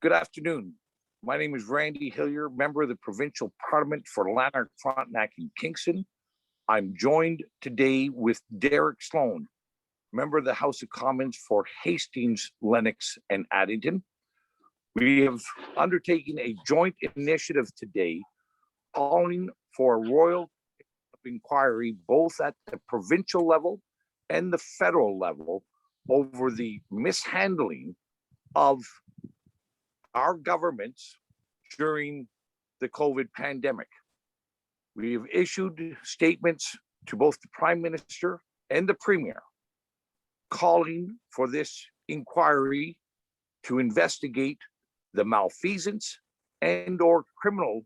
Good afternoon. My name is Randy Hillier, member of the Provincial Parliament for Lanark, Frontenac, and Kingston. I'm joined today with Derek Sloan, member of the House of Commons for Hastings, Lennox, and Addington. We have undertaken a joint initiative today calling for a royal inquiry both at the provincial level and the federal level over the mishandling of our governments during the COVID pandemic. We have issued statements to both the Prime Minister and the Premier calling for this inquiry to investigate the malfeasance and or criminal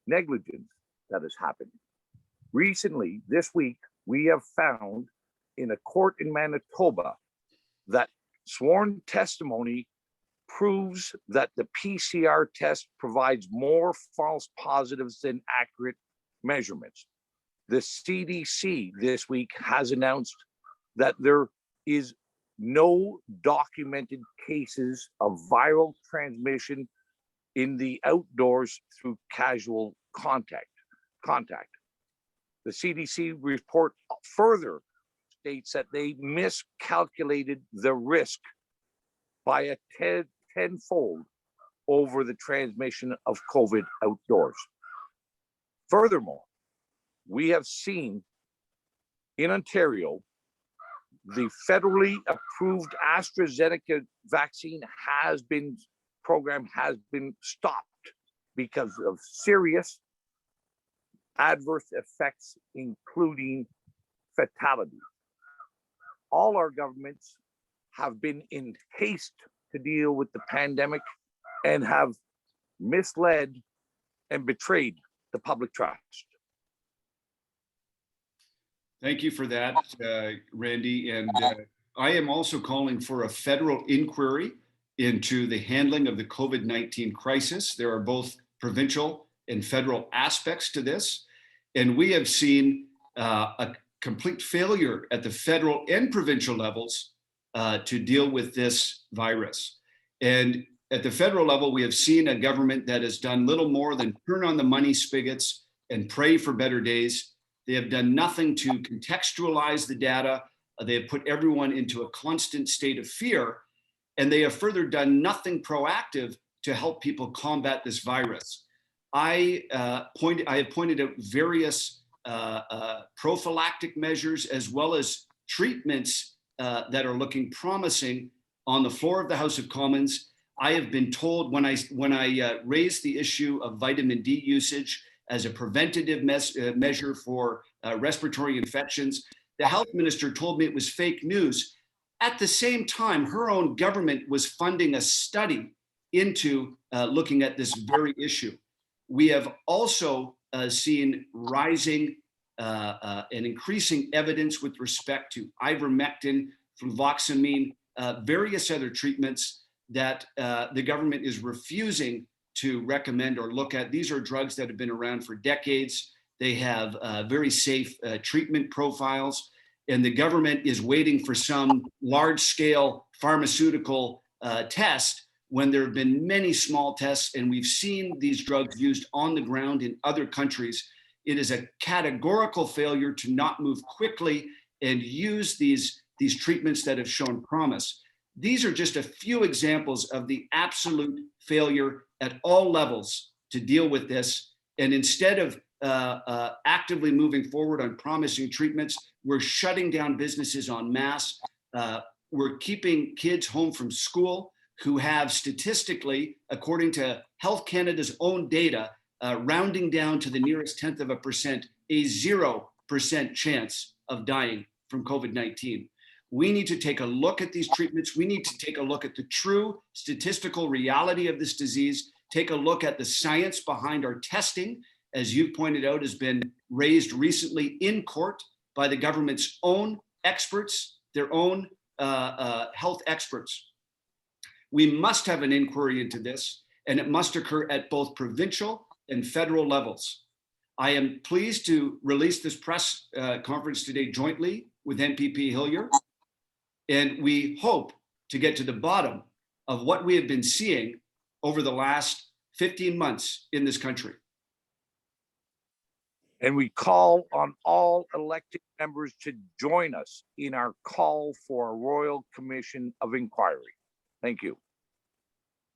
negligence that has happened. Recently, this week, we have found in a court in Manitoba that sworn testimony proves that the PCR test provides more false positives than accurate measurements. The CDC this week has announced that there is no documented cases of viral transmission in the outdoors through casual contact. The CDC report further states that they miscalculated the risk by a tenfold over the transmission of COVID outdoors. Furthermore, we have seen in Ontario, the federally approved AstraZeneca vaccine program has been stopped because of serious adverse effects, including fatality. All our governments have been in haste to deal with the pandemic and have misled and betrayed the public trust. Thank you for that, Randy. And I am also calling for a federal inquiry into the handling of the COVID-19 crisis. There are both provincial and federal aspects to this. And we have seen a complete failure at the federal and provincial levels to deal with this virus. And at the federal level, we have seen a government that has done little more than turn on the money spigots and pray for better days. They have done nothing to contextualize the data. They have put everyone into a constant state of fear. And they have further done nothing proactive to help people combat this virus. I have pointed out various prophylactic measures as well as treatments that are looking promising on the floor of the House of Commons. I have been told when I raised the issue of vitamin D usage as a preventative measure for respiratory infections, the health minister told me it was fake news. At the same time, her own government was funding a study into looking at this very issue. We have also seen rising and increasing evidence with respect to ivermectin, fluvoxamine, various other treatments that the government is refusing to recommend or look at. These are drugs that have been around for decades. They have very safe treatment profiles, and the government is waiting for some large-scale pharmaceutical test when there have been many small tests, and we've seen these drugs used on the ground in other countries. It is a categorical failure to not move quickly and use these treatments that have shown promise. These are just a few examples of the absolute failure at all levels to deal with this. And instead of actively moving forward on promising treatments, we're shutting down businesses en masse. We're keeping kids home from school who have statistically, according to Health Canada's own data, rounding down to the nearest 0.1%, a 0% chance of dying from COVID-19. We need to take a look at these treatments. We need to take a look at the true statistical reality of this disease, take a look at the science behind our testing, as you pointed out, has been raised recently in court by the government's own experts, their own health experts. We must have an inquiry into this, and it must occur at both provincial and federal levels. I am pleased to release this press conference today jointly with MPP Hillier, and we hope to get to the bottom of what we have been seeing over the last 15 months in this country. And we call on all elected members to join us in our call for a Royal Commission of Inquiry. Thank you.